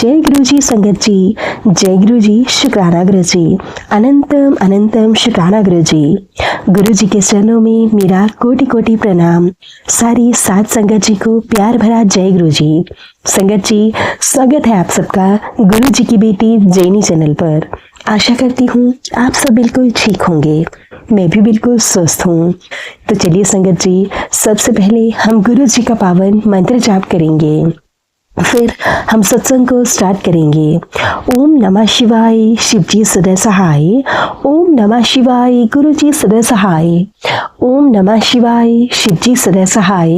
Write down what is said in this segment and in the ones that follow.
जय गुरु जी संगत जी, जय गुरु जी, शुक्राना गुरु जी, अनंतम अनंतम शुक्राना गुरु जी। गुरु जी के चरणों में मेरा कोटि कोटि प्रणाम। सारी सात संगत जी को प्यार भरा जय गुरु जी। संगत जी, स्वागत है आप सबका गुरु जी की बेटी जैनी चैनल पर। आशा करती हूँ आप सब बिल्कुल ठीक होंगे, मैं भी बिल्कुल स्वस्थ हूँ। तो चलिए संगत जी, सबसे पहले हम गुरु जी का पावन मंत्र जाप करेंगे, फिर हम सत्संग को स्टार्ट करेंगे। ओम नमः शिवाय, शिव जी सदा सहाय। ओम नमः शिवाय, गुरु जी सदा सहाय। ओम नमः शिवाय, शिव जी सदा सहाय।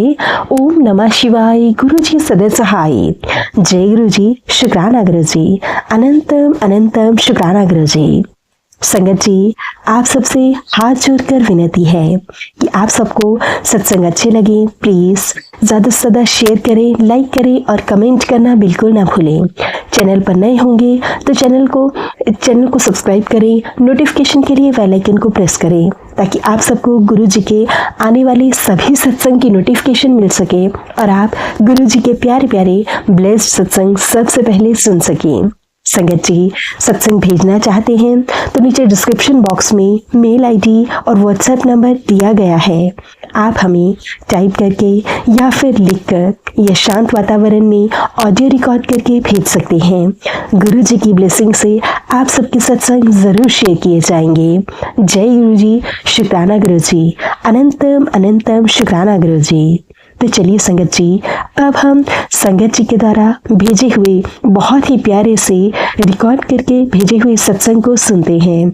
ओम नमः शिवाय, गुरु जी सदा सहाय। जय गुरु जी, शुक्राना गुरु जी, अनंतम अनंतम शुक्राना गुरु जी। संगत जी, आप सबसे हाथ जोड़कर विनती है कि आप सबको सत्संग अच्छे लगे, प्लीज ज्यादा से ज्यादा शेयर करें, लाइक करें और कमेंट करना बिल्कुल ना भूलें। चैनल पर नए होंगे तो चैनल को सब्सक्राइब करें, नोटिफिकेशन के लिए बेल आइकन को प्रेस करें ताकि आप सबको गुरु जी के आने वाले सभी सत्संग की नोटिफिकेशन मिल सके और आप गुरु जी के प्यारे प्यारे ब्लेस्ड सत्संग सबसे पहले सुन सकें। संगत जी, सत्संग भेजना चाहते हैं तो नीचे डिस्क्रिप्शन बॉक्स में मेल आईडी और व्हाट्सएप नंबर दिया गया है। आप हमें टाइप करके या फिर लिखकर या शांत वातावरण में ऑडियो रिकॉर्ड करके भेज सकते हैं। गुरु जी की ब्लेसिंग से आप सबके सत्संग जरूर शेयर किए जाएंगे। जय गुरु जी, शुक्राना गुरु जी, अनंतम अनंतम शुक्राना गुरु जी। तो चलिए संगत जी, अब हम संगत जी के द्वारा भेजे हुए बहुत ही प्यारे से रिकॉर्ड करके भेजे हुए सत्संग को सुनते हैं।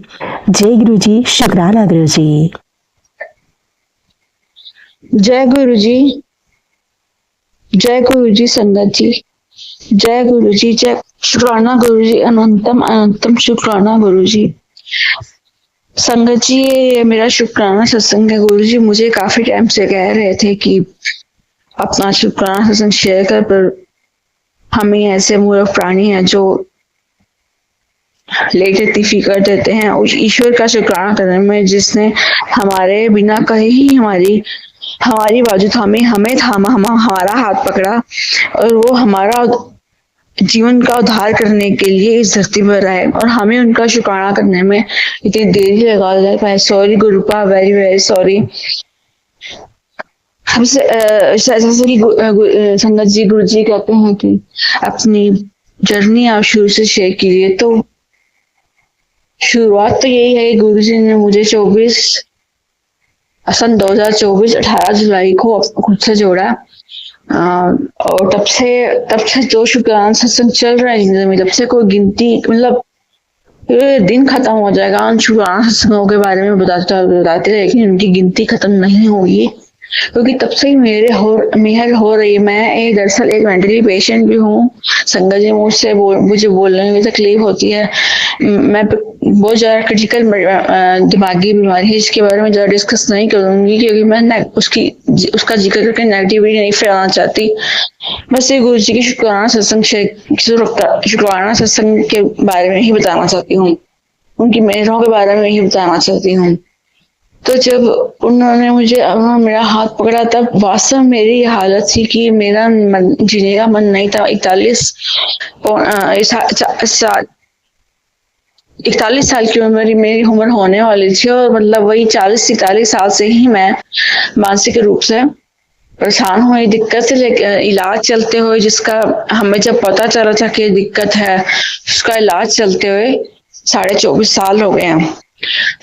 जय गुरु जी, शुक्राना गुरु जी। जय गुरु जी, जय गुरु जी संगत जी, जय गुरु जी, जय शुक्राना गुरु जी, अनंतम अनंतम शुक्राना गुरु जी। संगत जी, ये मेरा शुक्राना सत्संग है। गुरु जी मुझे काफी टाइम से कह रहे थे कि अपना शुक्राना सत्संग शेयर कर, पर हम ही ऐसे मूर्ख प्राणी हैं जो लेट इतनी कर देते हैं उस ईश्वर का शुक्राना करने में जिसने हमारे बिना कहे ही हमारी बाजू थामी, हमें थामा, हमारा हाथ पकड़ा और वो हमारा जीवन का उद्धार करने के लिए इस धरती पर आए और हमें उनका शुक्राना करने में इतनी देरी लगा जाए। Sorry गुरुपा, very very sorry. हमसे संगत जी, गुरु जी कहते हैं कि अपनी जर्नी आप शुरू से शेयर कीजिए। तो शुरुआत तो यही है कि गुरु जी ने मुझे सन 2024 18 जुलाई को खुद से जोड़ा और तब से जो शुक्राना सत्संग चल रहा है जिंदगी में, तब से कोई गिनती, मतलब ये दिन खत्म हो जाएगा उन शुक्राना सत्संगों के बारे में बताते रहे, लेकिन उनकी गिनती खत्म नहीं होगी क्योंकि तब से ही मेहर हो रही है। मैं दरअसल एक मेंटली पेशेंट भी हूँ। संगत जी, मुझे बोलने में तकलीफ होती है। मैं बहुत ज्यादा क्रिटिकल दिमागी बीमारी है जिसके बारे में ज्यादा डिस्कस नहीं करूंगी क्योंकि मैं उसका जिक्र करके नेगेटिविटी नहीं फैलाना चाहती। बस ये गुरु जी की शुक्राना सत्संग के बारे में ही बताना चाहती हूँ, उनकी मेहरों के बारे में ही बताना चाहती हूँ। तो जब उन्होंने मेरा हाथ पकड़ा तब वास्तव मेरी हालत थी कि मेरा जीने का मन नहीं था। 41 साल की मेरी उम्र होने वाली थी और मतलब वही 40-41 साल से ही मैं मानसिक रूप से परेशान हुई, दिक्कत से इलाज चलते हुए, जिसका हमें जब पता चला था कि दिक्कत है उसका इलाज चलते हुए 24.5 साल हो गए हैं।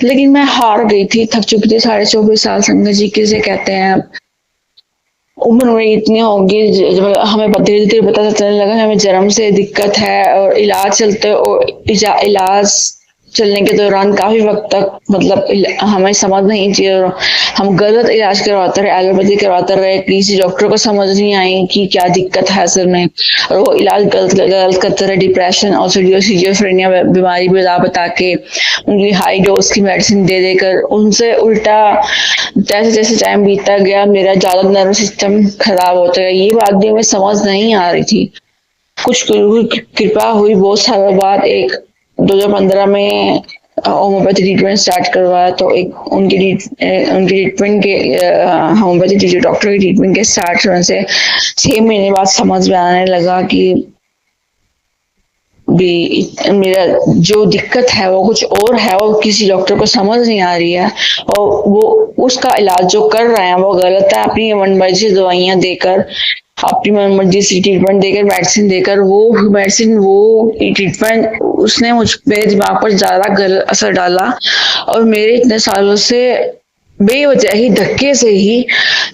लेकिन मैं हार गई थी, थक चुकी थी। 24.5 साल संगत जी किसे कहते हैं, उम्र में इतनी होगी। हमें धीरे धीरे पता चलने लगा हमें जन्म से दिक्कत है और इलाज चलते और इलाज चलने के दौरान काफी वक्त तक मतलब हमें समझ नहीं थी और हम गलत इलाज करवाते रहे, एलोपैथी करवाते रहे, किसी डॉक्टर को समझ नहीं आई कि क्या दिक्कत है असल में, और वो इलाज गलत करते रहे। डिप्रेशन और सिजोफ्रेनिया बीमारी बता के उनकी हाई डोज की मेडिसिन दे देकर उनसे उल्टा जैसे जैसे टाइम बीतता गया मेरा ज्यादा नर्वस सिस्टम खराब होता गया। ये बात भी हमें समझ नहीं आ रही थी। कुछ कृपा हुई बहुत सालों बाद 2015 में होम्योपैथी ट्रीटमेंट स्टार्ट करवाया। तो एक उनकी ट्रीटमेंट के होम्योपैथी डॉक्टर की ट्रीटमेंट के स्टार्ट होने से 6 महीने बाद समझ में आने लगा कि अभी मेरा जो दिक्कत है वो कुछ और है, वो किसी डॉक्टर को समझ नहीं आ रही है, और वो उसका इलाज जो कर रहे हैं वो गलत है। अपनी मनमर्जी दवाइयां देकर, अपनी मनमर्जी से ट्रीटमेंट देकर, मेडिसिन देकर, वो ट्रीटमेंट उसने मुझ पे दिमाग पर ज्यादा गलत असर डाला। और मेरे इतने सालों से बेवजह ही धक्के से ही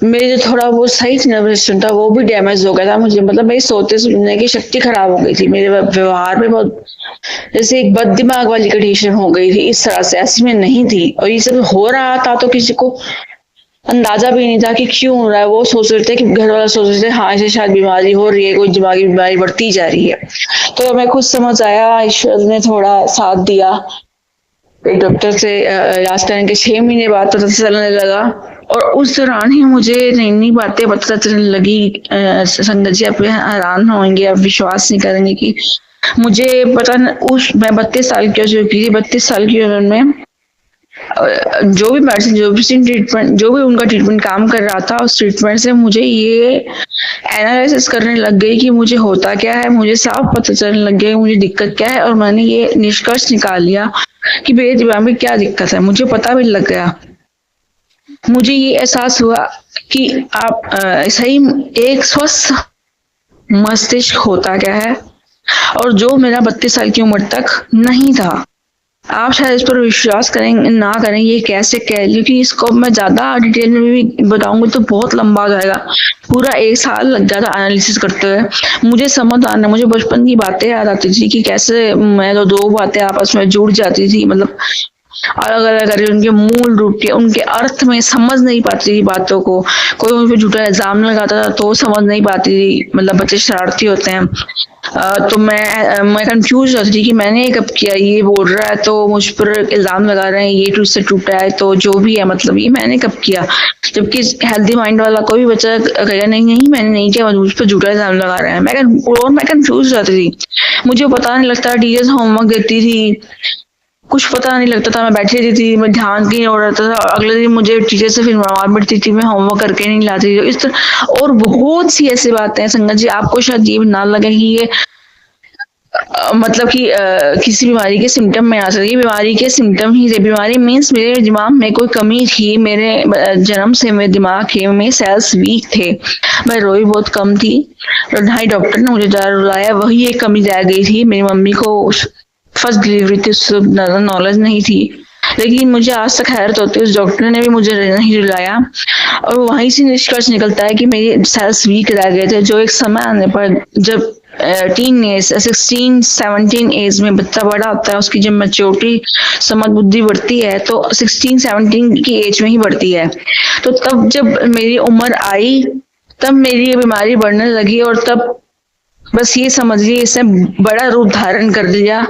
मेरे जो थोड़ा वो सही नर्वस सिस्टम था वो भी डैमेज हो गया था। मुझे मतलब मेरी सोचते सुनने की शक्ति खराब हो गई थी, मेरे व्यवहार में बहुत जैसे एक बद दिमाग वाली कंडीशन हो गई थी। इस तरह से ऐसी मैं नहीं थी, और ये सब हो रहा था तो किसी को अंदाजा भी नहीं था कि क्यों हो रहा है। वो सोच रहे थे कि घर वाला सोच रहे थे हाँ इसे शायद बीमारी हो रही है, कोई दिमागी बीमारी बढ़ती जा रही है। तो हमें खुद समझ आया, ईश्वर ने थोड़ा साथ दिया। एक डॉक्टर से इलाज करने के 6 महीने बाद पता चलने लगा, और उस दौरान ही मुझे नई नई बातें पता चलने लगी। संगत जी आप हैरान होंगे, आप विश्वास नहीं करेंगे कि मुझे पता न, उस मैं 32 साल की हो चुकी थी। 32 साल की उम्र में जो भी मेडिसिन, जो भी ट्रीटमेंट, जो भी उनका ट्रीटमेंट काम कर रहा था, उस ट्रीटमेंट से मुझे ये एनालिसिस करने लग गई कि मुझे होता क्या है। मुझे साफ पता चलने लग गया मुझे दिक्कत क्या है, और मैंने ये निष्कर्ष निकाल लिया कि मेरे दिमाग में क्या दिक्कत है। मुझे पता भी लग गया, मुझे ये एहसास हुआ कि आप सही एक स्वस्थ मस्तिष्क होता क्या है, और जो मेरा 32 साल की उम्र तक नहीं था। आप शायद इस पर विश्वास करें ना करें, ये कैसे कह, क्योंकि इसको मैं ज्यादा डिटेल में भी बताऊंगी तो बहुत लंबा हो जाएगा। पूरा 1 साल लग गया था एनालिसिस करते हुए। मुझे समझ आना, मुझे बचपन की बातें याद आती थी कि कैसे मैं तो 2 बातें आपस में जुड़ जाती थी, मतलब अलग अलग करके उनके मूल रूप के, उनके अर्थ में समझ नहीं पाती थी बातों को। कोई उन पर झूठा इल्जाम लगाता था तो समझ नहीं पाती थी, मतलब बच्चे शरारती होते हैं। तो मैं कंफ्यूज होती थी कि मैंने कब किया, ये बोल रहा है तो मुझ पर इल्जाम लगा रहे हैं, ये टूट से टूटा है तो जो भी है, मतलब ये मैंने कब किया। जबकि हेल्दी माइंड वाला कोई भी बच्चा कहेगा नहीं नहीं मैंने नहीं किया, मुझ पर झूठा इल्जाम लगा रहे हैं। मैं कंफ्यूज रहती थी, मुझे पता नहीं लगता। टीचर्स होमवर्क देती थी, कुछ पता नहीं लगता था, मैं बैठी रहती थी, मैं ध्यान की हो रहता था। अगले दिन मुझे टीचर से फिर मार पड़ती थी, मैं होमवर्क करके नहीं लाती थी। इस तरह और बहुत सी ऐसी बातें हैं संगत जी, आपको शायद ये ना लगे कि ये मतलब कि किसी बीमारी के सिम्टम में आ सकती है। बीमारी के सिम्टम ही थे। बीमारी मीन्स मेरे दिमाग में कोई कमी थी, मेरे जन्म से मेरे दिमाग के में सेल्स वीक थे, मैं रोई बहुत कम थी। ढाई डॉक्टर ने मुझे ज़्यादा रुलाया, वही एक कमी रह गई थी। मेरी मम्मी को फर्स्ट डिलीवरी थी, उससे ज़्यादा नॉलेज नहीं थी, लेकिन मुझे आज तक हैरत होती है उस डॉक्टर ने भी मुझे नहीं रुलाया। और वहीं से निष्कर्ष निकलता है कि मेरे सेल्स वीक रह गए थे, जो एक समय आने पर जब टीन एज 16-17 एज में बच्चा बड़ा होता है, उसकी जब मैच्योरिटी समझ बुद्धि बढ़ती है तो 16-17 की एज में ही बढ़ती है। तो तब जब मेरी उम्र आई तब मेरी ये बीमारी बढ़ने लगी, और तब बस ये समझिए इसने बड़ा रूप धारण कर लिया।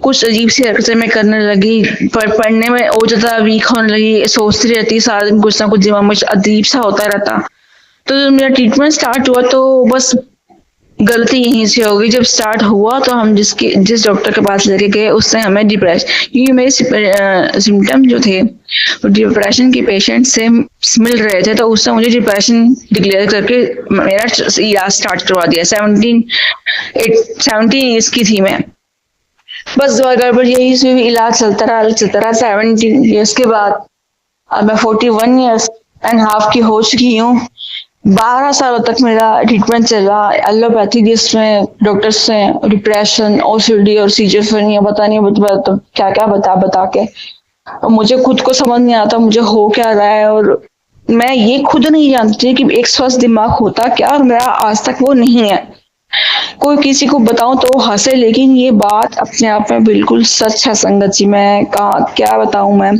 कुछ अजीब सी हरकतें मैं करने लगी, पढ़ने में और ज्यादा वीक होने लगी, सोचती रहती सारा दिन, कुछ ना कुछ दिमाग में अजीब सा होता रहता। तो जब मेरा ट्रीटमेंट स्टार्ट हुआ तो बस गलती यहीं से होगी। जब स्टार्ट हुआ तो हम जिस डॉक्टर के पास लेके गए उससे हमें डिप्रेशन, क्योंकि मेरे सिम्टम जो थे वो डिप्रेशन के पेशेंट से मिल रहे थे, तो उसने मुझे डिप्रेशन डिक्लेयर करके मेरा इलाज स्टार्ट करवा दिया। 17 ईयर्स की थी मैं, बस दवा गड़बड़ यही से इलाज चलता रहा 17 ईयर्स के बाद अब मैं 41 ईयर्स एंड हाफ की हो चुकी हूँ। 12 सालों तक मेरा ट्रीटमेंट चला एलोपैथी, जिसमें डॉक्टर्स से डिप्रेशन, ओसीडी और सीजोफ्रेनिया पता नहीं बता क्या क्या बता के, और मुझे खुद को समझ नहीं आता मुझे हो क्या रहा है, और मैं ये खुद नहीं जानती कि एक स्वस्थ दिमाग होता क्या, और मेरा आज तक वो नहीं है। कोई किसी को बताऊं तो हंसे, लेकिन ये बात अपने आप में बिल्कुल सच है संगत जी। मैं क्या बताऊं मैं।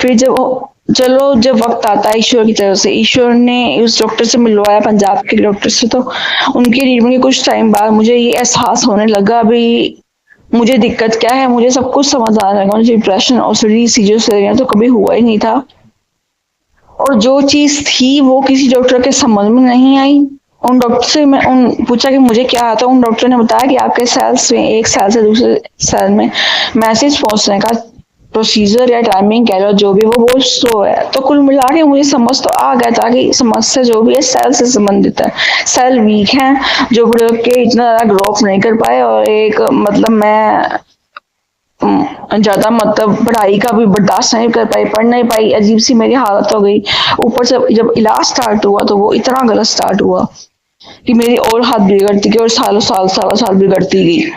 फिर जब वक्त आता है ईश्वर की तरफ से, ईश्वर ने उस डॉक्टर से मिलवाया, पंजाब के डॉक्टर से, तो उनके ट्रीटमेंट के कुछ टाइम बाद मुझे ये एहसास होने लगा भी मुझे दिक्कत क्या है। मुझे सब कुछ समझ आने लगा, मुझे डिप्रेशन, ओसीडी, सीजोफ्रेनिया तो कभी हुआ ही नहीं था, और जो चीज थी वो किसी डॉक्टर के समझ में नहीं आई। उन डॉक्टर से मैं पूछा कि मुझे क्या आता है, उन डॉक्टर ने बताया कि आपके सेल्स में एक सेल से दूसरे सेल में मैसेज पहुंचने का प्रोसीजर या टाइमिंग कह लो जो भी हो वो स्लो है। तो कुल मिला के मुझे समझ तो आ गया था कि समस्या जो भी है सेल से संबंधित है, सेल वीक है जो बड़े के इतना ज्यादा ग्रोथ नहीं कर पाए, और एक मतलब मैं ज्यादा मतलब पढ़ाई का भी बर्दाश्त नहीं कर पाई, पढ़ नहीं पाई, अजीब सी मेरी हालत हो गई। ऊपर से जब इलाज स्टार्ट हुआ तो वो इतना गलत स्टार्ट हुआ कि मेरी और हाथ बिगड़ती गई और सालों साल बिगड़ती गई।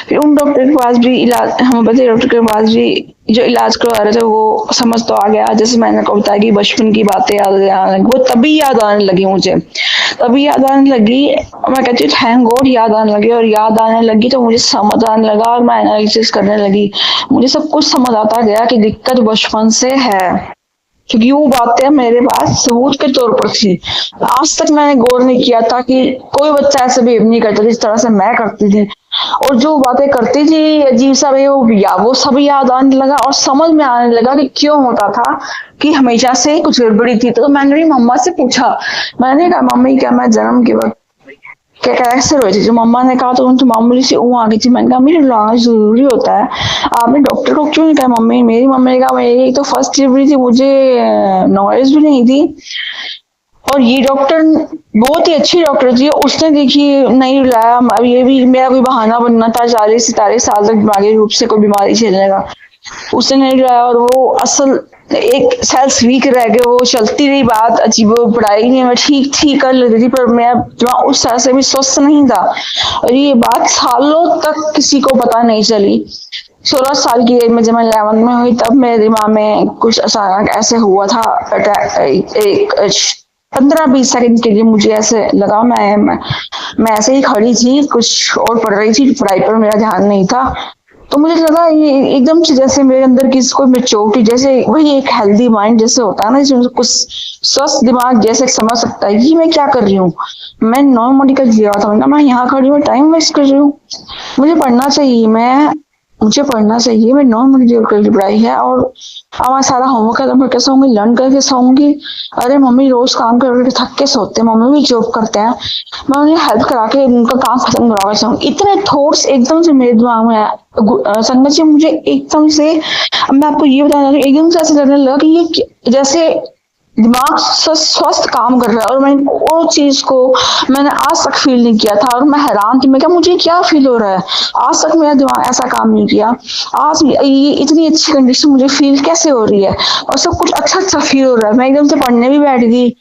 फिर उन डॉक्टर के पास भी इलाज, होम्योपैथी डॉक्टर के पास भी जो इलाज करवा रहे थे वो समझ तो आ गया। जैसे मैंने आपको बताया कि बचपन की बातें याद आने लगी, वो तभी याद आने लगी मुझे, तभी याद आने लगी। मैं कहती हूँ थैंक गॉड याद आने लगी, और याद आने लगी तो मुझे समझ आने लगा और मैं एनालिसिस करने लगी। मुझे सब कुछ समझ आता गया कि दिक्कत बचपन से है, क्योंकि वो बातें मेरे पास सबूत के तौर पर थी। आज तक मैंने गौर नहीं किया था कि कोई बच्चा ऐसे बिहेव नहीं करता जिस तरह से मैं करती थी, और जो बातें करती थी अजीब सा वो सब याद आने लगा और समझ में आने लगा कि क्यों होता था, कि हमेशा से कुछ गड़बड़ी थी। तो मैंने मेरी मम्मा से पूछा, मैंने कहा मम्मी क्या मैं जन्म के वक्त क्या कैसे रोई थी? जो मम्मा ने कहा तो उनकी मामूली सी ऊँ आ गई थी। मैंने कहा मेरे रुलाना जरूरी होता है, आपने डॉक्टर को क्यों नहीं कहा? मम्मी मेरी मम्मी ने कहा मेरी तो फर्स्ट डिलीवरी थी, मुझे नॉलेज भी नहीं थी, और ये डॉक्टर बहुत ही अच्छी डॉक्टर थी, उसने देखिए नहीं रुलाया। अब ये भी मेरा कोई बहाना बनना था 40-47 साल तक दिमागी रूप से कोई बीमारी झेलने का, उसने नहीं रुलाया। और वो असल एक सेल्स वीक रह गए, वो चलती रही बात, अजीब पढ़ाई नहीं मैं ठीक ठीक कर लेती थी, पर मैं दिमाग उस तरह से भी स्वस्थ नहीं था, और ये बात सालों तक किसी को पता नहीं चली। 16 साल की एज में जब मैं 11th में हुई तब मेरे दिमाग में कुछ अचानक ऐसे हुआ था एक 15-20 सेकंड के लिए मुझे ऐसे लगा, मैं ऐसे ही खड़ी थी, कुछ और पढ़ रही थी, पढ़ाई पर मेरा ध्यान नहीं था। तो मुझे लगा ये एकदम से जैसे मेरे अंदर की कोई मेच्योरिटी, जैसे वही एक हेल्दी माइंड जैसे होता है ना, जिसमें कुछ स्वस्थ दिमाग जैसे समझ सकता है कि मैं क्या कर रही हूँ। मैं नॉन मेडिकल किया था, मैं यहाँ खड़ी हूँ टाइम वेस्ट कर रही हूँ, मुझे पढ़ना चाहिए, मैं नॉन मेडिकल की पढ़ाई है, और हमारा सारा होमवर्क खत्म करके सोऊंगी, लर्न करके सोऊंगी। अरे मम्मी रोज काम करके थक के सोते हैं, मम्मी भी जॉब करते हैं, मैं उन्हें हेल्प करा के उनका काम खत्म करा के सोऊंगी। इतने थॉट्स एकदम से मेरे दिमाग में संगत जी मुझे एकदम से, अब मैं आपको ये बताना एकदम से ऐसे लगने लगा कि ये जैसे दिमाग स्वस्थ काम कर रहा है, और मैंने वो चीज को मैंने आज तक फील नहीं किया था, और मैं हैरान थी, मैं क्या मुझे क्या फील हो रहा है, आज तक मेरा दिमाग ऐसा काम नहीं किया, आज ये इतनी अच्छी कंडीशन मुझे फील कैसे हो रही है, और सब कुछ अच्छा फील हो रहा है। मैं एकदम से पढ़ने भी बैठ गई,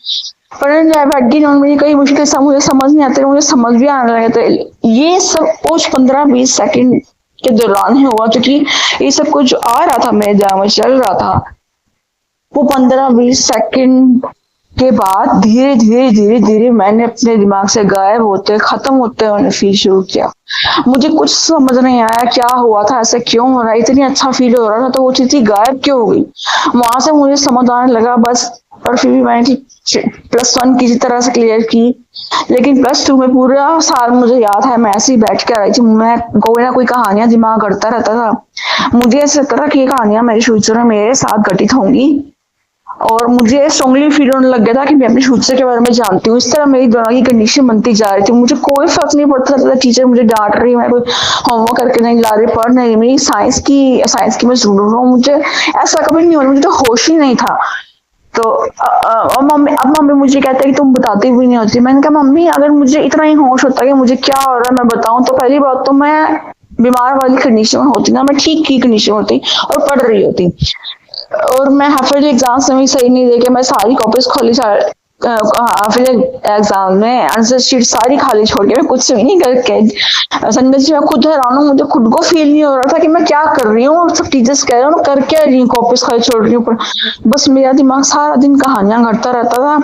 मुझे कई मुश्किल से मुझे समझ नहीं आते, मुझे समझ भी आने लगे। तो ये सब कुछ 15-20 सेकंड के दौरान ही हुआ, क्योंकि ये सब कुछ आ रहा था मेरे दिमाग में, चल रहा था। वो 15-20 सेकंड के बाद धीरे धीरे मैंने अपने दिमाग से गायब होते खत्म होते मैंने फील शुरू किया। मुझे कुछ समझ नहीं आया क्या हुआ था, ऐसे क्यों हो रहा है, इतनी अच्छा फील हो रहा था तो वो चीज गायब क्यों हो गई। वहां से मुझे समझ आने लगा बस, और फिर भी मैंने +1 किसी तरह से क्लियर की, लेकिन +2 में पूरा साल मुझे याद है मैं ऐसे ही बैठ के रही थी, मैं कोई ना कोई कहानियां दिमाग करता रहता था। मुझे ऐसा लगा कि ये कहानियां मेरे फ्यूचर में मेरे साथ घटित होंगी, और मुझे स्ट्रांगली फील होने लग गया था कि मैं अपने फ्यूचर के बारे में जानती हूँ। इस तरह मेरी दिमाग की कंडीशन बनती जा रही थी, मुझे कोई फर्क नहीं पड़ता था टीचर मुझे डांट रही, मैं कोई होमवर्क करके नहीं ला रही, पढ़ नहीं, मेरी साइंस की मैं स्टूडेंट हूँ, मुझे ऐसा कभी नहीं होना, मुझे तो होश ही नहीं था। तो अब मम्मी मुझे कहते हैं कि तुम बताती भी नहीं होती। मैंने कहा मम्मी अगर मुझे इतना ही होश होता कि मुझे क्या हो रहा है मैं बताऊं, तो पहली बात तो मैं बीमार वाली कंडीशन में होती ना, मैं ठीक की कंडीशन होती और पढ़ रही होती, और मैं हाफिज एग्जाम से भी सही नहीं देके मैं सारी कॉपीज खोली, हाफिज एग्जाम में आंसर शीट सारी खाली छोड़ के मैं कुछ भी नहीं करके संगत जी मैं खुद हैरान हूँ, मुझे खुद को फील नहीं हो रहा था कि मैं क्या कर रही हूँ, सब टीचर्स कह रहे हैं मैं कर क्या रही हूँ, कॉपीज खाली छोड़ रही हूँ, पर बस मेरा दिमाग सारा दिन कहानियां घटता रहता था।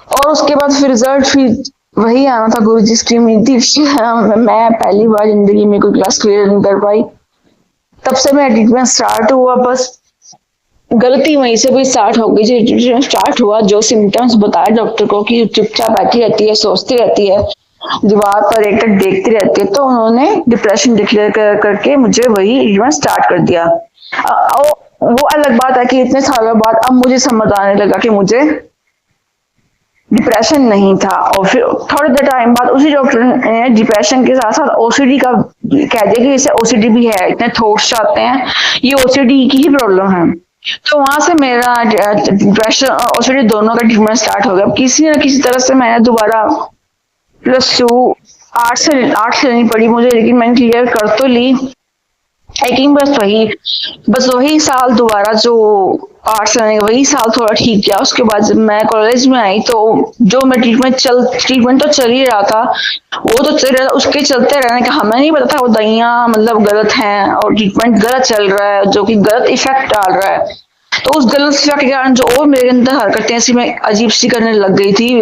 और उसके बाद फिर रिजल्ट फिर वही आना था, गुरु जी की उम्मीद थी। मैं पहली बार जिंदगी में कोई क्लास क्लियर नहीं कर पाई, तब से मेरा ट्रीटमेंट स्टार्ट हुआ। बस गलती वहीं से भी स्टार्ट हो गई, स्टार्ट हुआ जो सिम्टम्स बताए डॉक्टर को कि चुपचाप बैठी रहती है, सोचती रहती है, दीवार पर एक टक देखती रहती है, तो उन्होंने डिप्रेशन डिक्लेयर करके मुझे वही ट्रीटमेंट स्टार्ट कर दिया। वो अलग बात है कि इतने सालों बाद अब मुझे समझ आने लगा कि मुझे डिप्रेशन नहीं था। और फिर थोड़े देर टाइम बाद उसी डॉक्टर ने डिप्रेशन के साथ साथ ओसीडी का कह दिया कि इसे ओसीडी भी है, इतने थॉट्स आते हैं, ये ओसीडी की ही प्रॉब्लम है। तो वहां से मेरा डिप्रेशन और ओसीडी दोनों का ट्रीटमेंट स्टार्ट हो गया। किसी न किसी तरह से मैंने दोबारा +2 आर्ट्स लेनी पड़ी मुझे, लेकिन मैंने क्लियर कर तो ली। लेकिन बस वही साल दोबारा जो आर्ट्स लेने का वही साल थोड़ा ठीक किया। उसके बाद जब मैं कॉलेज में आई तो जो मैं ट्रीटमेंट तो चल ही रहा था, वो तो चल रहा था, उसके चलते रहने का हमें नहीं पता था वो दवाइयाँ मतलब गलत हैं और ट्रीटमेंट गलत चल रहा है, जो कि गलत इफेक्ट डाल रहा है। तो उस गलत इफेक्ट के कारण जो और मेरे अंदर हरकतें ऐसी मैं अजीब सी करने लग गई थी।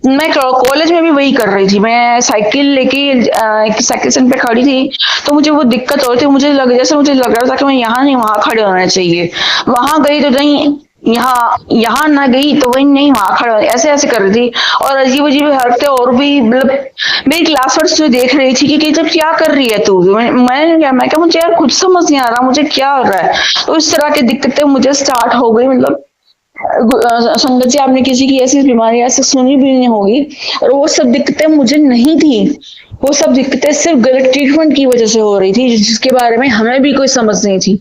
मैं कॉलेज में भी वही कर रही थी। मैं साइकिल लेके साइकिल स्टैंड पे खड़ी थी तो मुझे वो दिक्कत हो रही थी। मुझे लग रहा था कि मैं यहाँ नहीं वहां खड़े होना चाहिए, वहां गई तो नहीं, यहाँ ना गई तो वही नहीं वहां खड़े होना, ऐसे ऐसे कर रही थी। और अजीब अजीब हरकतें और भी मतलब मेरी क्लासमेट्स जो देख रही थी कि जब क्या कर रही है तू। मैं क्या मुझे यार कुछ समझ नहीं आ रहा मुझे क्या हो रहा है। तो इस तरह की दिक्कतें मुझे स्टार्ट हो गई। मतलब संगत जी, आपने किसी की ऐसी बीमारी ऐसे सुनी भी नहीं होगी। और वो सब दिक्कतें मुझे नहीं थी, वो सब दिक्कतें सिर्फ गलत ट्रीटमेंट की वजह से हो रही थी, जिसके बारे में हमें भी कोई समझ नहीं थी।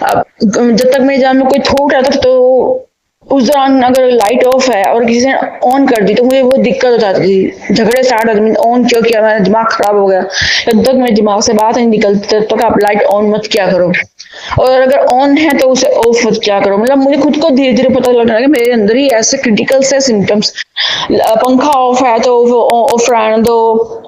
अब जब तक मेरे जान में कोई थॉट आता तो उस दौरान अगर लाइट ऑफ है और किसी ने ऑन कर दी तो मुझे वो दिक्कत हो जाती थी, झगड़े स्टार्ट होते थे। ऑन क्यों किया, मेरा दिमाग खराब हो गया। जब तक मेरे दिमाग से बात नहीं निकलती तब तक आप लाइट ऑन मत किया करो, और अगर ऑन है तो उसे ऑफ मत क्या करो। मतलब मुझे खुद को धीरे धीरे पता लगने लगा मेरे अंदर ही ऐसे क्रिटिकल से सिम्टम्स। पंखा ऑफ है तो ऑफ रहने दो,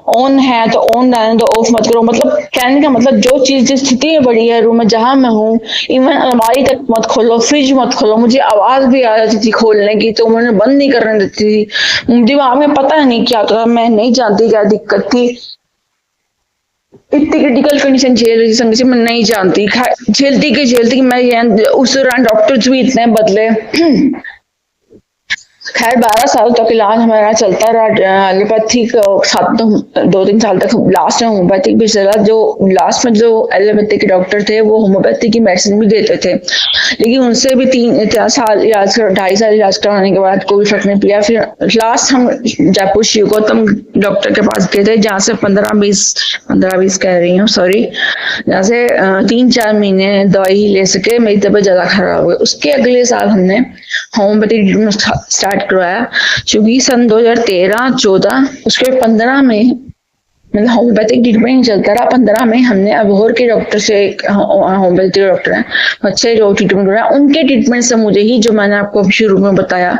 ऑन है तो ऑन रहने दो, ऑफ मत करो। मतलब कहने का मतलब जो चीज जिस स्थिति में बड़ी है रूम में जहां मैं हूँ, इवन अलमारी तक मत खोलो, फ्रिज मत खोलो। मुझे आवाज भी आ जाती थी खोलने की तो मैंने बंद नहीं करने देती थी। दिमाग में पता नहीं क्या था, मैं नहीं जानती क्या दिक्कत थी। इतनी क्रिटिकल कंडीशन झेल रही थी संग से, मैं नहीं जानती। झेलती मैं उस दौरान डॉक्टर्स भी इतने बदले। खैर 12 साल तक इलाज हमारा चलता रहा एलोपैथिक, 2-3 साल तक लास्ट में होम्योपैथिक भी चला। जो लास्ट में जो एलोपैथिक के डॉक्टर थे वो होम्योपैथिक की मेडिसिन भी देते थे, लेकिन उनसे भी 3 साल इलाज 2.5 साल इलाज कराने के बाद कोई फर्क नहीं पड़ा। फिर लास्ट हम जयपुर शिव गौतम डॉक्टर के पास गए थे, जहाँ से 15-20 कह रही हूँ सॉरी, जहाँ से 3-4 महीने दवाई ले सके, मेरी तबीयत ज्यादा खराब हो गई। उसके अगले साल हमने होम्योपैथिक ट्रीटमेंट स्टार्ट करवाया, क्योंकि सन 2013-14 उसके 15 में मतलब होम्योपैथिक ट्रीटमेंट चलता रहा। 15 में हमने अबोहर के डॉक्टर से, होम्योपैथिक डॉक्टर हैं अच्छे जो ट्रीटमेंट कराया, उनके ट्रीटमेंट से मुझे ही, जो मैंने आपको शुरू में बताया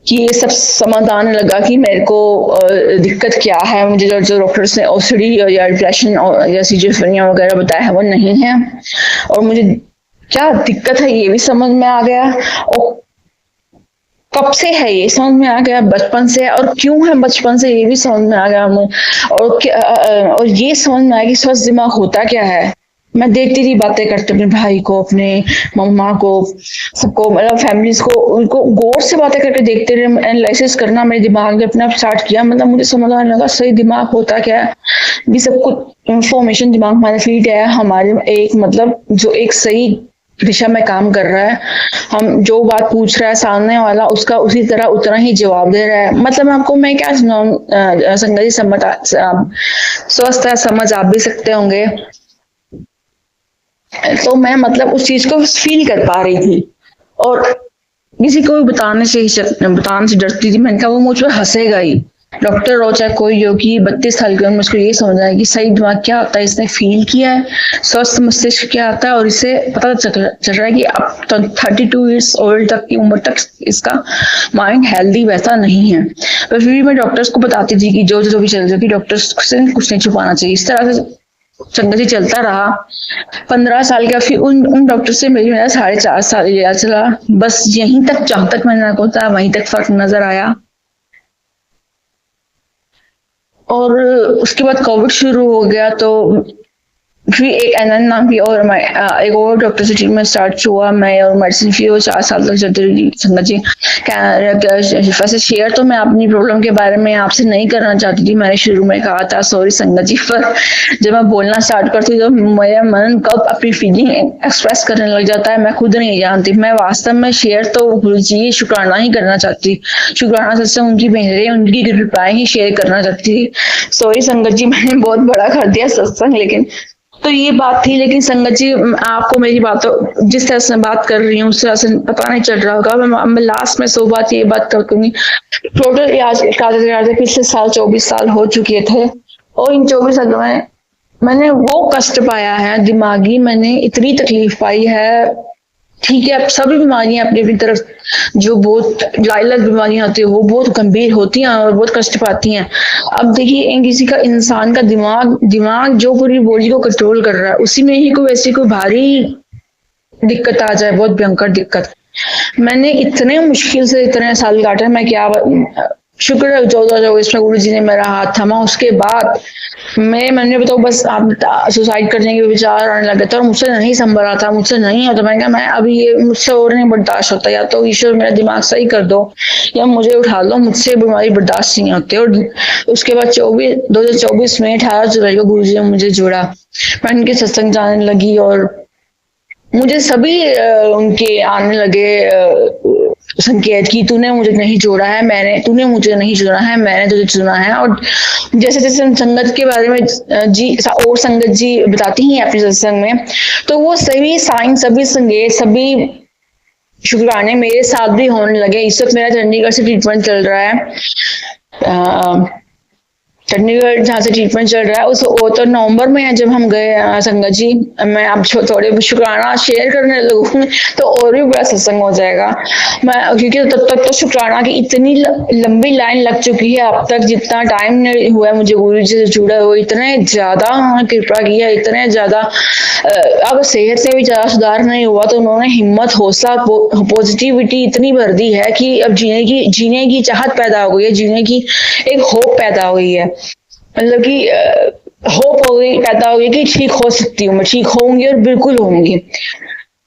कि ये सब समाधान लगा कि मेरे को दिक्कत क्या है। मुझे जो डॉक्टर्स ने ओसीडी या डिप्रेशन या सिजोफ्रेनिया वगैरह बताया है वो नहीं है, और मुझे क्या दिक्कत है ये भी समझ में आ गया। और कब से है ये समझ में आ गया, बचपन से, और क्यों है बचपन से ये भी समझ में आ गया हमें। और ये समझ में आया कि स्वस्थ दिमाग होता क्या है। मैं देखती थी बातें करते अपने भाई को, अपने मम्मा को, सबको, मतलब फैमिलीज को, उनको गौर से बातें करके देखते रहे, एनालिसिस करना मेरे दिमाग में अपना स्टार्ट किया। मतलब मुझे समझ आने लगा सही दिमाग होता क्या है। ये सब कुछ इंफॉर्मेशन दिमाग हमारे फीड है हमारे, एक मतलब जो एक सही दिशा में काम कर रहा है। हम जो बात पूछ रहा है सामने वाला उसका उसी तरह उतना ही जवाब दे रहा है। मतलब आपको मैं क्या सुनाऊं, संगत जी स्वस्थ है, समझ आप भी सकते होंगे। तो मैं मतलब उस चीज को फील कर पा रही थी, और किसी को भी बताने से डरती थी। मैंने कहा वो मुझ पर हंसेगा ही, डॉक्टर हो चाहे कोई हो, कि 32 साल की उम्र में उसको ये समझ आया कि सही दिमाग क्या होता है, इसने फील किया है, स्वस्थ मस्तिष्क क्या होता है, और इसे पता चल रहा है कि अब तो 32 ईयर्स ओल्ड तक की उम्र तक इसका माइंड हेल्दी वैसा नहीं है। पर फिर भी मैं डॉक्टर्स को बताती थी कि जो भी चल रहा है कि डॉक्टर्स से कुछ नहीं छुपाना चाहिए। इस तरह से संगत जी चलता रहा। 15 साल का फिर उन डॉक्टर से मेरा 4.5 साल इलाज चला। बस यहीं तक, जहां तक मैंने होता वहीं तक फर्क नजर आया। और उसके बाद कोविड शुरू हो गया, तो फिर एक एनन नाम की और एक और डॉक्टर से ट्रीटमेंट स्टार्ट हुआ। मैं और मेडिसिन फ्री और 4 साल तक चलती रही। संगत जी वैसे शेयर तो मैं अपनी प्रॉब्लम के बारे में आपसे नहीं करना चाहती थी, मैंने शुरू में कहा था, सॉरी संगत जी, पर जब मैं बोलना स्टार्ट करती तो मेरा मन कब अपनी फीलिंग एक्सप्रेस करने लग जाता है मैं खुद नहीं जानती। मैं वास्तव में शेयर तो गुरु जी शुक्राना ही करना चाहती, शुक्राना सत्संग उनकी मेहरें उनकी कृपाएं ही शेयर करना चाहती थी। सॉरी संगत जी, मैंने बहुत बड़ा कर दिया सत्संग, लेकिन तो ये बात थी। लेकिन संगत जी, आपको मेरी बातों जिस तरह से बात कर रही हूँ उस तरह से पता नहीं चल रहा होगा। मैं लास्ट में सो बात ये बात करूंगी। टोटल आज करते पिछले साल 24 साल हो चुके थे और इन 24 सालों में मैंने वो कष्ट पाया है दिमागी, मैंने इतनी तकलीफ पाई है। ठीक है, अब सभी बीमारियां अपनी अपनी तरफ जो बहुत लाइलक बीमारियां होती है वो बहुत गंभीर होती हैं और बहुत कष्ट पाती हैं। अब देखिए किसी का इंसान का दिमाग जो पूरी बॉडी को कंट्रोल कर रहा है, उसी में ही कोई ऐसी कोई भारी दिक्कत आ जाए, बहुत भयंकर दिक्कत। मैंने इतने मुश्किल से इतने साल काटे, मैं क्या शुक्र है 1424 में गुरु जी ने मेरा हाथ थमा। उसके बाद मैंने बताओ बस आप सुसाइड करने के विचार आने लगे थे और मुझसे नहीं संभल रहा था, मुझसे नहीं होता। मैं मैं अभी ये मुझसे और नहीं बर्दाश्त होता, या तो ईश्वर मेरा दिमाग सही कर दो या मुझे उठा लो, मुझसे बीमारी बर्दाश्त नहीं होती। और उसके बाद 2024 में 18 जुलाई को गुरु जी ने मुझे जोड़ा, मैं उनके सत्संग जाने लगी और मुझे सभी उनके आने लगे संकेत की तूने मुझे नहीं जोड़ा है, तूने मुझे नहीं चुना है, मैंने तुझे चुना है। और जैसे जैसे हम संगत के बारे में जी और संगत जी बताती हैं अपने सत्संग में, तो वो सभी साइन, सभी संकेत, सभी शुक्राने मेरे साथ भी होने लगे। इस वक्त मेरा चंडीगढ़ से ट्रीटमेंट चल रहा है, चंडीगढ़ जहाँ से ट्रीटमेंट चल रहा है उस वो तो नवंबर में है जब हम गए संगत जी। मैं अब थोड़े शुक्राना शेयर करने लगूंगी तो और भी बड़ा सत्संग हो जाएगा। मैं क्योंकि तब तक तो शुक्राना की इतनी लंबी लाइन लग चुकी है, अब तक जितना टाइम नहीं हुआ है मुझे गुरु जी से जुड़े हुए, इतने ज्यादा कृपा किया, इतने ज्यादा। अब सेहत से भी ज्यादा सुधार नहीं हुआ तो उन्होंने हिम्मत, हौसला, पॉजिटिविटी इतनी भर दी है कि अब जीने की चाहत पैदा हो गई है, जीने की एक होप पैदा हो गई है। मतलब कि होप हो गई, पैदा हो गई कि ठीक हो सकती हूँ, मैं ठीक होंगी और बिल्कुल होंगी।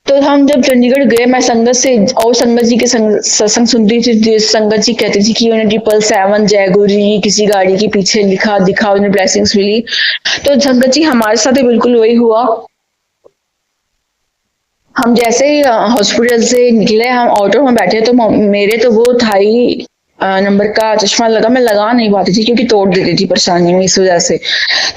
तो हम जब चंडीगढ़ गए, मैं संगत से और संगत जी के सत्संग सुनती थी। संगत जी कहती थी कि उन्हें 777 जय गुरु जी किसी गाड़ी के पीछे लिखा दिखा, उन्हें ब्लेसिंग्स मिली। तो संगत जी हमारे साथ बिल्कुल वही हुआ। हम जैसे ही हॉस्पिटल से निकले, हम ऑटो में बैठे तो मेरे तो वो थाई नंबर का चश्मा लगा, मैं लगा नहीं पाती थी क्योंकि तोड़ देती थी परेशानी में, इस वजह से।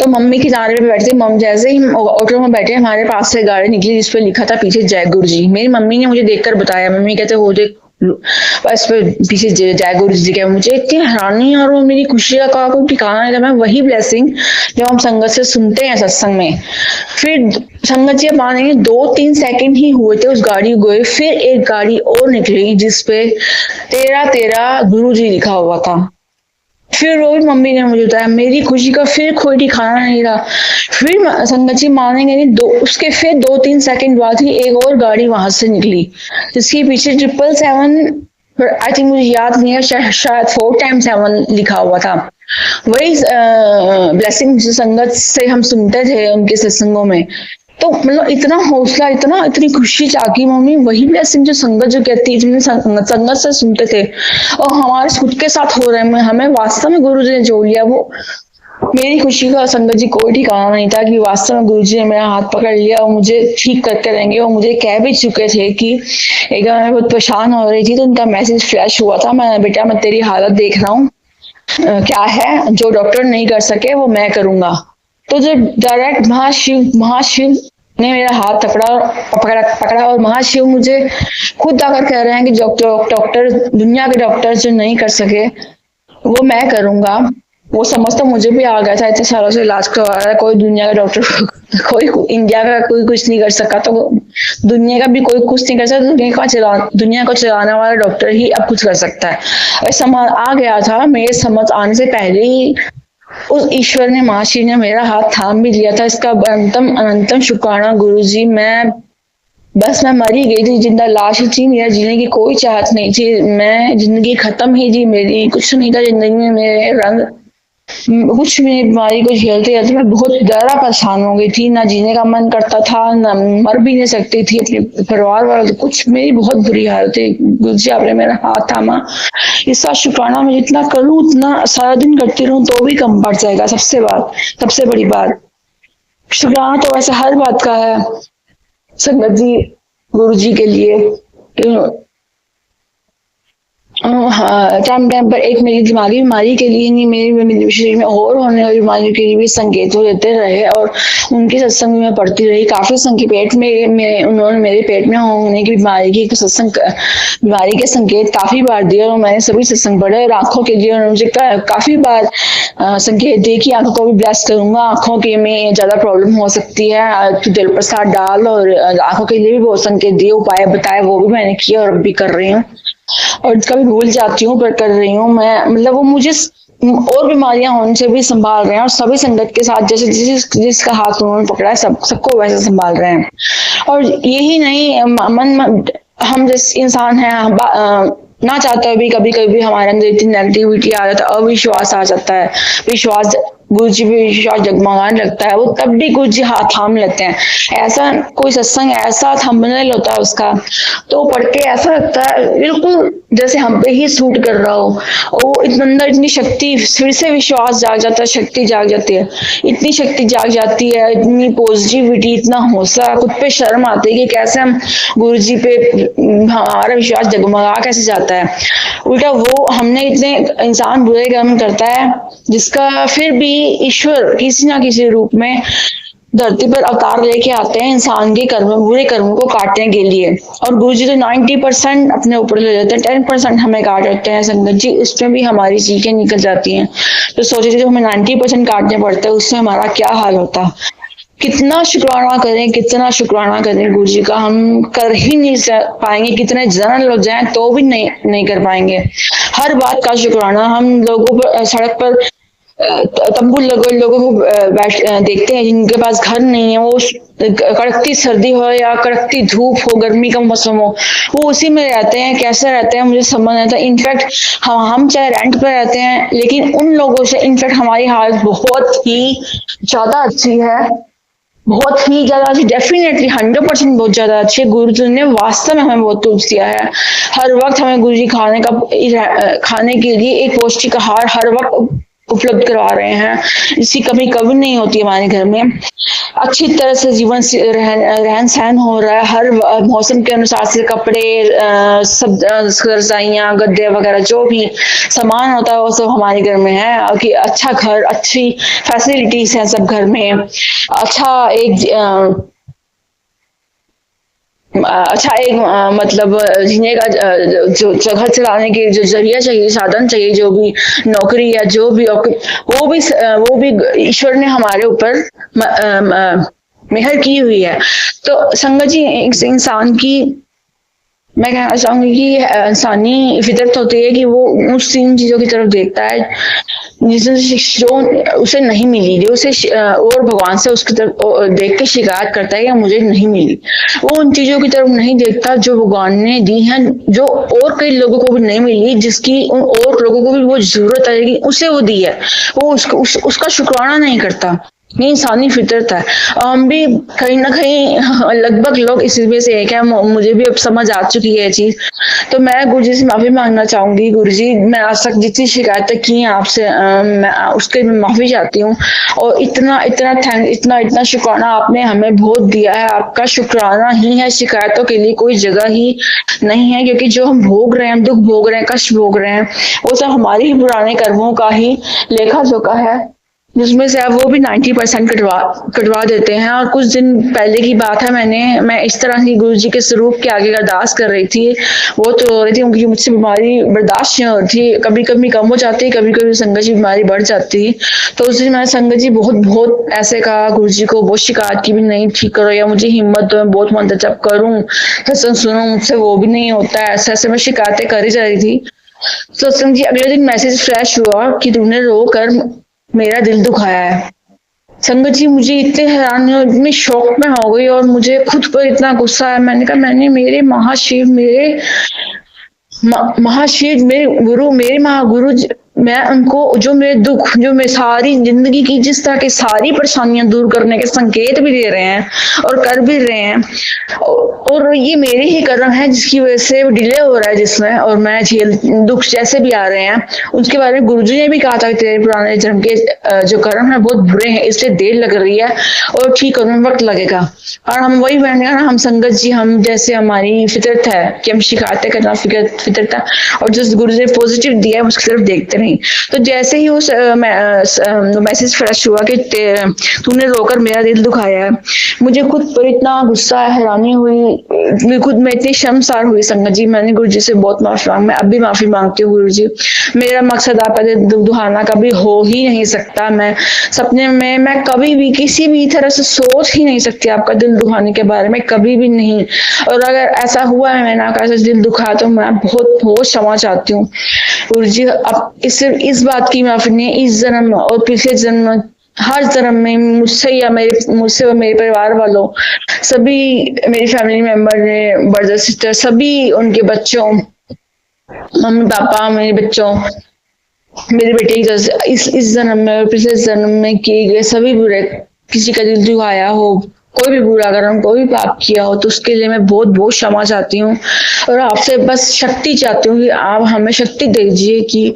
तो मम्मी की किनारे पे बैठे थे, मम जैसे ही ऑटो में बैठे हमारे पास से गाड़ी निकली जिसपे लिखा था पीछे जय गुरु जी। मेरी मम्मी ने मुझे देखकर बताया, मम्मी कहते हो देख बस पे पीछे जय गुरु जी के। मुझे इतनी हैरानी और वो मेरी खुशी का कोई ठिकाना नहीं था। मैं वही ब्लेसिंग जो हम संगत से सुनते हैं सत्संग में, फिर संगत जी मानेंगे 2-3 सेकंड ही हुए थे उस गाड़ी गए, फिर एक गाड़ी और निकली जिसपे 13 गुरु जी लिखा हुआ था। फिर वो भी मम्मी ने मुझे बताया, मेरी खुशी का फिर कोई ठिकाना नहीं रहा। फिर संगत जी मानेंगे नहीं, उसके फिर 2-3 सेकंड बाद ही एक और गाड़ी वहां से निकली जिसके पीछे 777 आई थिंक मुझे याद नहीं है, शायद 4x7 लिखा हुआ था। वही ब्लेसिंग जो संगत से हम सुनते थे उनके सत्संगों में। तो मतलब इतना हौसला, इतनी खुशी जागी। मम्मी वही ब्लेसिंग जो संगत जो कहती है, संगत से सुनते थे और हमारे खुद के साथ हो रहे हैं, हमें वास्तव में गुरु जी ने जोड़ लिया। वो मेरी खुशी का संगत जी कोई ठिकाना नहीं था कि वास्तव में गुरु जी ने मेरा हाथ पकड़ लिया और मुझे ठीक करके रहेंगे। और मुझे कह भी चुके थे कि एक बार मैं बहुत परेशान हो रही थी तो उनका मैसेज फ्लैश हुआ था, मैं बेटा मैं तेरी हालत देख रहा हूँ, क्या है जो डॉक्टर नहीं कर सके वो मैं करूंगा। तो जो डायरेक्ट महाशिव ने मेरा हाथ पकड़ा और महाशिव मुझे खुद आकर कह रहे हैं कि डॉक्टर दुनिया के डॉक्टर जो नहीं कर सके वो मैं करूंगा। वो समझ तो मुझे भी आ गया था, इतने सालों से इलाज करवा रहा है कोई दुनिया का डॉक्टर, कोई इंडिया का कोई कुछ नहीं कर सका तो दुनिया का भी कोई कुछ नहीं कर सकता। दुनिया को चलाने वाला डॉक्टर ही अब कुछ कर सकता है। समझ आ गया था, मेरे समझ आने से पहले ही उस ईश्वर ने, महाशिव ने मेरा हाथ थाम भी लिया था। इसका अनंतम शुक्राना गुरु जी। मैं मरी गई थी, जिंदा लाश ही थी, मेरा जीने की कोई चाहत नहीं थी, मैं जिंदगी खत्म ही थी, मेरी कुछ नहीं था जिंदगी में। मेरे रंग कुछ भी बीमारी को झेलते रहते मैं बहुत ज़्यादा परेशान हो गई थी, ना जीने का मन करता था, ना मर भी नहीं सकती थी। अपने परिवार वालों तो कुछ, मेरी बहुत बुरी हालत है। गुरुजी आपने मेरा हाथ थामा, इसका शुक्राना मैं जितना करूँ उतना सारा दिन करती रहूँ तो भी कम पड़ जाएगा। सबसे बड़ी बात शुक्राना तो वैसे हर बात का है संगत जी, गुरु जी के लिए। टाइम टाइम पर एक मेरी दिमागी बीमारी के लिए नहीं, मेरे शरीर में और होने वाली बीमारी के लिए भी संकेत हो देते रहे और उनके सत्संग में पढ़ती रही। काफी संकेत पेट में उन्होंने मेरे पेट में होने की बीमारी की सत्संग बीमारी के संकेत काफी बार दिए और मैंने सभी सत्संग पढ़े। और आंखों के लिए उन्होंने मुझे काफी बार संकेत दिए कि आंखों को भी ब्लेस करूंगा, आंखों के में ज्यादा प्रॉब्लम हो सकती है तो दिल प्रसाद डाल, और आंखों के लिए भी बहुत संकेत दिए, उपाय बताए, वो भी मैंने किया और अब भी कर रही हूँ। और कभी भूल जाती हूँ पर कर रही हूँ मैं, मतलब वो मुझे और बीमारियां होने से भी संभाल रहे हैं और सभी संगत के साथ जैसे जिसका हाथ उन्होंने पकड़ा है सबको वैसे संभाल रहे हैं। और यही नहीं, हम जैसे इंसान हैं, ना चाहते भी कभी कभी हमारे अंदर इतनी नेगेटिविटी आ जाता है, अविश्वास आ जाता है, विश्वास गुरु जी पे विश्वास जगमगाने लगता है, वो तब भी गुरु जी हाथ थाम लेते हैं। ऐसा कोई सत्संग ऐसा थंबनेल होता है उसका, तो पढ़ के ऐसा लगता है बिल्कुल जैसे हम पे ही सूट कर रहा हो। वो अंदर इतनी शक्ति, फिर से विश्वास जाग जाता है, शक्ति जाग जाती है, इतनी शक्ति जाग जाती है, इतनी पॉजिटिविटी, इतना हौसला, खुद पे शर्म आती है कि कैसे हम गुरु जी पे हमारा विश्वास जगमगा कैसे जाता है। उल्टा वो हमने इतने इंसान बुरे कर्म करता है जिसका फिर भी ईश्वर किसी ना किसी रूप में धरती पर अवतार लेके आते हैं इंसान के कर्म, बुरे कर्मों को काटने के लिए। और गुरु जी तो 90% अपने ऊपर ले लेते हैं, 10% हमें काट देते हैं संगत जी, उसमें भी हमारी चीखें निकल जाती हैं। तो सोचिए जो हमें 90% काटने पड़ते हैं उसमें हमारा क्या हाल होता। कितना शुक्राना करें गुरु जी का, हम कर ही नहीं पाएंगे, कितने जन्म हो जाएं तो भी नहीं कर पाएंगे। हर बात का शुक्राना। हम लोगों पर सड़क पर तंबू लोगों को देखते हैं जिनके पास घर नहीं है, वो कड़कती सर्दी हो या कड़कती धूप हो, गर्मी का मौसम हो, वो उसी में रहते हैं। कैसे रहते हैं मुझे समझ नहीं आता। इनफैक्ट हम चाहे रेंट पर रहते हैं लेकिन उन लोगों से इनफैक्ट हमारी हालत बहुत ही ज्यादा अच्छी है, बहुत ही ज्यादा अच्छी, डेफिनेटली 100% बहुत ज्यादा अच्छी है। गुरु जी ने वास्तव में हमें बहुत कुछ दिया है। हर वक्त हमें गुरु जी खाने के लिए एक पौष्टिक आहार हर वक्त उपलब्ध करवा रहे हैं, इसकी कमी कभी नहीं होती हमारे घर में। अच्छी तरह से जीवन रहन सहन हो रहा है, हर मौसम के अनुसार से कपड़े, सब रजाइयाँ, गद्दे वगैरह जो भी सामान होता है वो सब हमारे घर में है। कि अच्छा घर, अच्छी फैसिलिटीज है सब घर में, अच्छा एक मतलब जीने का जो जगह चलाने के जो जरिया चाहिए, साधन चाहिए, जो भी नौकरी या जो भी वो भी ईश्वर ने हमारे ऊपर मेहर की हुई है। तो संगत जी इंसान की, मैं कहना चाहूंगी कि इंसानी फितरत होती है कि वो उस तीन चीजों की तरफ देखता है जो उसे नहीं मिली, जो उसे और भगवान से उसकी तरफ देख के शिकायत करता है कि मुझे नहीं मिली। वो उन चीजों की तरफ नहीं देखता जो भगवान ने दी हैं, जो और कई लोगों को भी नहीं मिली, जिसकी उन और लोगों को भी वो जरूरत है लेकिन उसे वो दी है, वो उसका शुक्राना नहीं करता। ये इंसानी फितरत है। हम भी कहीं ना कहीं लगभग लोग इसी में से एक है। मुझे भी अब समझ आ चुकी है ये चीज। तो मैं गुरु जी से माफी मांगना चाहूंगी। गुरु जी, मैं आज तक जितनी शिकायतें की हैं आपसे, मैं उसके लिए माफी चाहती हूँ। और इतना शुक्राना आपने हमें बहुत दिया है। आपका शुक्राना ही है, शिकायतों के लिए कोई जगह ही नहीं है। क्योंकि जो हम भोग रहे हैं, दुख भोग रहे हैं, कष्ट भोग रहे हैं, वो सब हमारे ही पुराने कर्मों का ही लेखा जोखा है, जिसमें से अब वो भी 90% कटवा देते हैं। और कुछ दिन पहले की बात है, मैं इस तरह की गुरु जी के स्वरूप के आगे अरदास कर रही थी। वो तो रो रही थी क्योंकि मुझसे बीमारी बर्दाश्त नहीं हो रही थी, कभी कभी कम हो जाती, कभी कभी संगत जी बीमारी बढ़ जाती। तो उस दिन मैंने संगत जी बहुत ऐसे कहा गुरु जी को, बहुत शिकायत की भी, नहीं ठीक करो या मुझे हिम्मत दो, मैं बहुत मंत्र जप करूं, सत्संग सुनूं, मुझसे वो भी नहीं होता है। ऐसे मैं शिकायतें कर ही जा रही थी। सत्संग जी अगले दिन मैसेज फ्लैश हुआ कि तुमने रो कर मेरा दिल दुखाया है। संगत जी मुझे इतने हैरान, इतनी शौक में हो गई और मुझे खुद पर इतना गुस्सा है। मैंने कहा मैंने मेरे महाशिव, मेरे गुरु, मेरे महागुरु मैं उनको जो मेरे दुख, जो मेरी सारी जिंदगी की जिस तरह की सारी परेशानियां दूर करने के संकेत भी दे रहे हैं और कर भी रहे हैं, और ये मेरे ही कर्म है जिसकी वजह से डिले हो रहा है जिसमें, और मैं झेल दुख जैसे भी आ रहे हैं उसके बारे में गुरुजी ने भी कहा था कि तेरे पुराने जन्म के जो कर्म है बहुत बुरे हैं, इसलिए देर लग रही है और ठीक होने में वक्त लगेगा। और हम वही बन गए ना, हम संगत जी, हम जैसे हमारी फितरत है कि हम शिकायतें करना फितरत है, और जो गुरुजी ने पॉजिटिव दिया है उसकी तरफ देखते नहीं। तो जैसे ही उस मैसेज फ्रेश हुआ कि तूने रोकर मेरा दिल दुखाया है, मुझे खुद पर इतना गुस्सा, हैरानी हुई, खुद में इतनी शर्मसार हुई संगत जी। मैंने गुरु जी से बहुत माफी मांगी, मैं अब भी माफी मांगती हूँ गुरु जी। मेरा मकसद आपका दिल दुखाना कभी हो ही नहीं सकता। मैं सपने में मैं कभी भी किसी भी तरह से सोच ही नहीं सकती आपका दिल दुखाने के बारे में, कभी भी नहीं। और अगर ऐसा हुआ है मैंने आपका दिल दुखा तो मैं बहुत बहुत क्षमा चाहती हूँ गुरु जी। अब इस बात की माफी नहीं, इस जन्म और पिछले जन्म, हर जन्म में मुझसे या मुझसे और मेरे परिवार वालों, सभी मेरी फैमिली मेंबर ने, ब्रदर सिस्टर, सभी उनके बच्चों, मम्मी पापा, मेरे बच्चों, मेरे बेटे की इस जन्म में और पिछले जन्म में किए गए सभी बुरे, किसी का दिल दुखाया हो, कोई भी बुरा कर्म, कोई भी पाप किया हो, तो उसके लिए मैं बहुत बहुत क्षमा चाहती हूँ। और आपसे बस शक्ति चाहती हूँ कि आप हमें शक्ति दीजिए कि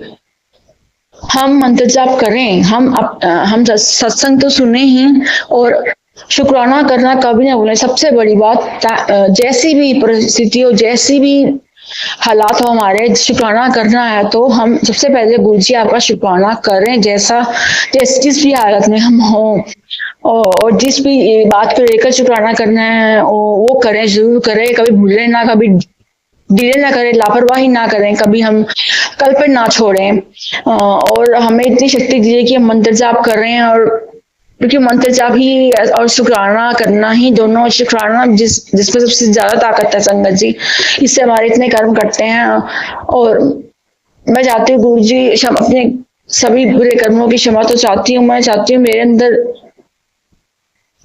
हम मंत्र जाप करें, हम सत्संग तो सुने ही, और शुक्राना करना कभी ना भूलें। सबसे बड़ी बात, जैसी भी परिस्थिति हो, जैसी भी हालात हो हमारे, शुक्राना करना है तो हम सबसे पहले गुरु जी आपका शुक्राना करें, जिस भी हालत में हम हों, और जिस भी बात को लेकर शुक्राना करना है वो करें, जरूर करें। कभी भूलें ना, कभी डिले ना करें, लापरवाही ना करें, कभी हम कल पर ना छोड़ें। और हमें इतनी शक्ति दीजिए कि हम मंत्र जाप कर रहे हैं, और क्योंकि मंत्र जाप ही और शुक्राना करना ही दोनों, शुक्राना जिसमें सबसे ज्यादा ताकत है संगत जी, इससे हमारे इतने कर्म करते हैं। और मैं चाहती हूँ गुरु जी अपने सभी बुरे कर्मों की क्षमा तो चाहती हूँ, मैं चाहती हूँ मेरे अंदर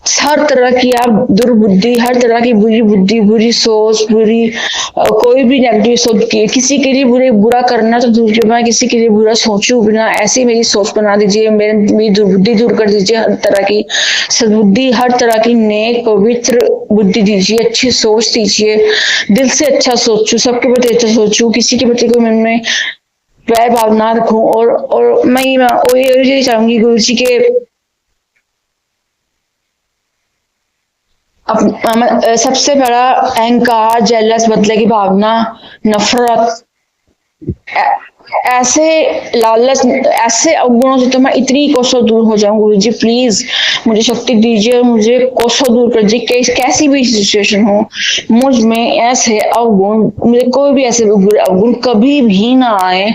हर तरह की आप दुर्बुद्धि, हर तरह की बुरी बुद्धि, बुरी सोच, कोई भी नेगेटिव सोच की, किसी के लिए बुरा करना तो दूर की बात, किसी के लिए बुरा सोचूं बिना, ऐसी मेरी सोच बना दीजिए। मेरी दुर्बुद्धि दूर कर दीजिए, हर तरह की सद्बुद्धि, हर तरह की नेक पवित्र बुद्धि दीजिए, अच्छी सोच दीजिए, दिल से अच्छा सोचूं, सबके प्रति अच्छा सोचूं, किसी के प्रति कोई मन में वैर भाव ना रखूं। और मैं ये चाहूंगी गुरु जी के सबसे बड़ा अहंकार, जेलस, बदले की भावना, नफरत, ऐसे लालच, ऐसे अवगुणों से तो मैं इतनी कोसों दूर हो जाऊं। गुरु जी प्लीज मुझे शक्ति दीजिए, मुझे कोसों दूर कर दीजिए। कैसी भी सिचुएशन हो, मुझ में ऐसे अवगुण, मुझे कोई भी ऐसे अवगुण कभी भी ना आए।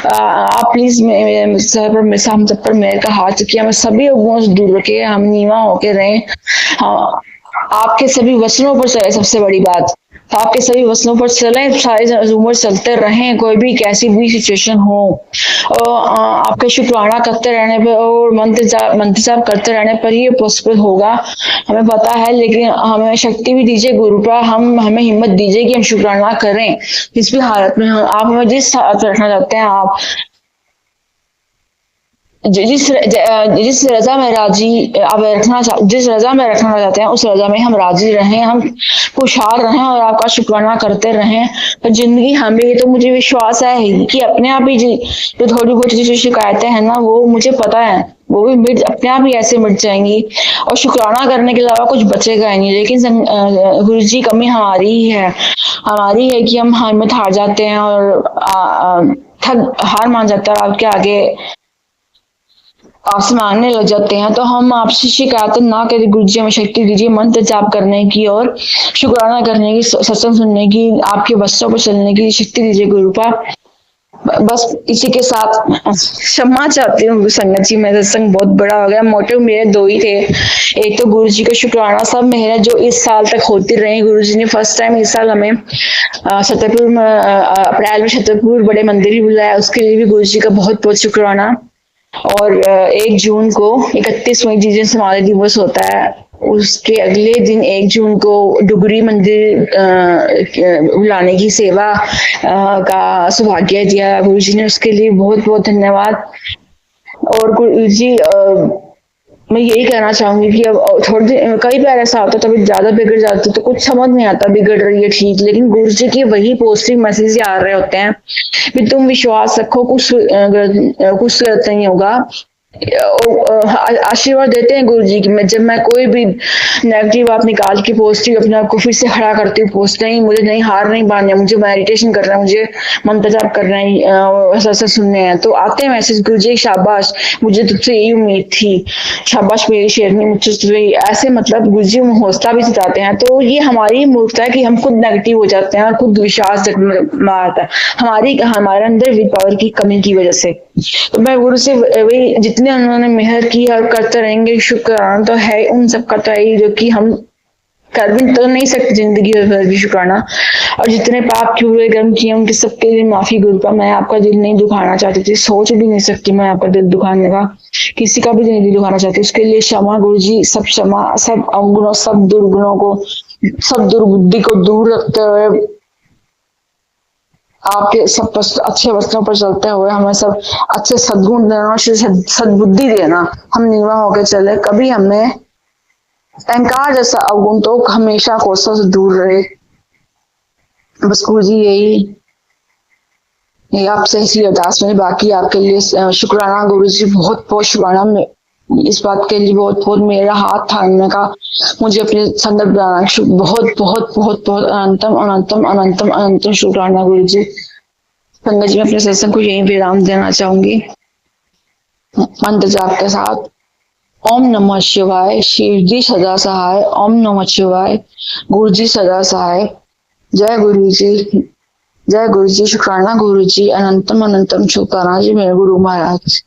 आप प्लीज मेरे सर पर, हम सब पर मेरे का हाथ किया, मैं सभी अवगुणों से दूर रखे, हम नीवा होके रहें, हाँ, आपके सभी वचनों पर चले। सबसे बड़ी बात, आपके सभी वचनों पर चलें, सारी उम्र चलते रहें, कोई भी कैसी भी सिचुएशन हो, और आपके शुक्राना करते रहने पर और मंत्र जाप करते रहने पर ही पॉसिबल होगा, हमें पता है। लेकिन हमें शक्ति भी दीजिए गुरु पर, हमें हिम्मत दीजिए कि हम शुक्राना करें जिस भी हालत में हो। आप हमें जिस हालत में रखना चाहते हैं, आप जिस रजा में राजी आप रखना, जिस रजा में रखना चाहते हैं उस रजा में हम राजी रहें, हम खुशहाल रहें और आपका शुक्राना करते रहें। तो जिंदगी हमें, ये तो मुझे विश्वास है कि अपने आप ही जो थोड़ी बहुत जो शिकायतें हैं ना, वो मुझे पता है वो भी अपने आप ही ऐसे मिट जाएंगी, और शुक्राना करने के अलावा कुछ बचेगा ही नहीं। लेकिन गुरु जी कमी हमारी है कि हम हिम्मत हार जाते हैं और हार मान जाते हैं, और आपके आगे आपसे मांगने लग जाते हैं। तो हम आपसे शिकायत ना करें, गुरु जी हमें शक्ति दीजिए मंत्र जाप करने की और शुक्राना करने की, सत्संग सुनने की, आपके वस्त्रों पर चलने की शक्ति दीजिए गुरु पर। बस इसी के साथ क्षमा चाहती हूँ संगत जी, मेरा सत्संग बहुत बड़ा हो गया। मोटिव मेरे दो ही थे, एक तो गुरु जी का शुक्राना, सब मेहनत जो इस साल तक होती रही, गुरु जी ने फर्स्ट टाइम इस साल हमें छतरपुर में, अप्रैल में छतरपुर बड़े मंदिर ही बुलाया, उसके लिए भी गुरु जी का बहुत बहुत शुक्राना। और 1 जून को 31 मई जिस दिन समाधि दिवस होता है, उसके अगले दिन 1 जून को डुगरी मंदिर बुलाने की सेवा का सौभाग्य दिया गुरु जी ने, उसके लिए बहुत बहुत धन्यवाद। और गुरु जी मैं यही कहना चाहूंगी कि अब थोड़ी देर कई बार ऐसा होता है तभी ज्यादा बिगड़ जाती है तो कुछ समझ नहीं आता, बिगड़ रही है ठीक, लेकिन गुरु जी की वही पॉजिटिव मैसेज आ रहे होते हैं कि तुम विश्वास रखो, कुछ गलत नहीं होगा। आशीर्वाद देते हैं गुरु जी की। जब मैं कोई भी नेगेटिव बात निकाल के पॉजिटिव अपने आप को फिर से खड़ा करती हूँ, पोस्ट नहीं, मुझे नहीं हार नहीं माननी है, मुझे मेडिटेशन करना है, मुझे मंत्र जाप करना है, ऐसा ऐसा सुनने हैं, तो आते हैं मैसेज गुरु जी शाबाश, मुझे तुझसे यही उम्मीद थी, शाबाश मेरी शेरनी, मुझसे ऐसे मतलब गुरु जी हौसला भी जताते हैं। तो ये हमारी मूर्खता है कि हम खुद नेगेटिव हो जाते हैं और खुद विश्वास मारता है हमारे अंदर विल पावर की कमी की वजह से। तो मैं गुरु से वही जितने उन्होंने मेहर की और करते रहेंगे, शुक्राना तो है उन सब का, तो है जो कि हम कर भी तो नहीं सकते जिंदगी भर भी शुक्राना। और जितने पाप के हुए कर्म किए उनके सबके लिए माफी गुरु का। मैं आपका दिल नहीं दुखाना चाहती थी, सोच भी नहीं सकती मैं आपका दिल दुखाने का, किसी का भी दिल दुखाना चाहती, उसके लिए क्षमा गुरु जी, सब क्षमा, सब अवगुणों सब दुर्गुणों को, सब दुर्बुद्धि को दूर रखते हुए आपके सब अच्छे वस्त्रों पर चलते हुए हमें सब अच्छे सद्गुण देना, सद्बुद्धि देना, हम नीवा होकर चले, कभी हमें अहंकार जैसा अवगुण तो हमेशा कोसों से दूर रहे। बस गुरु जी यही आपसे ऐसी अरदास में, बाकी आपके लिए शुक्राना गुरु जी, बहुत बहुत शुक्राना इस बात के लिए, बहुत बहुत मेरा हाथ थामने का, मुझे अपने संगत बनाना, बहुत बहुत बहुत बहुत अनंतम अनंतम अनंतम अनंतम शुक्राना गुरु जी। संगत जी मैं अपने सत्संग को यही विराम देना चाहूंगी मंत्र जाप के साथ। ओम नमः शिवाय, शिव जी सदा सहाय, ओम नमः शिवाय, गुरु जी सदा सहाय, जय गुरु जी, जय गुरु जी, शुक्राना गुरु जी, अनंतम अनंतम शुक्राना जी मेरे गुरु महाराज।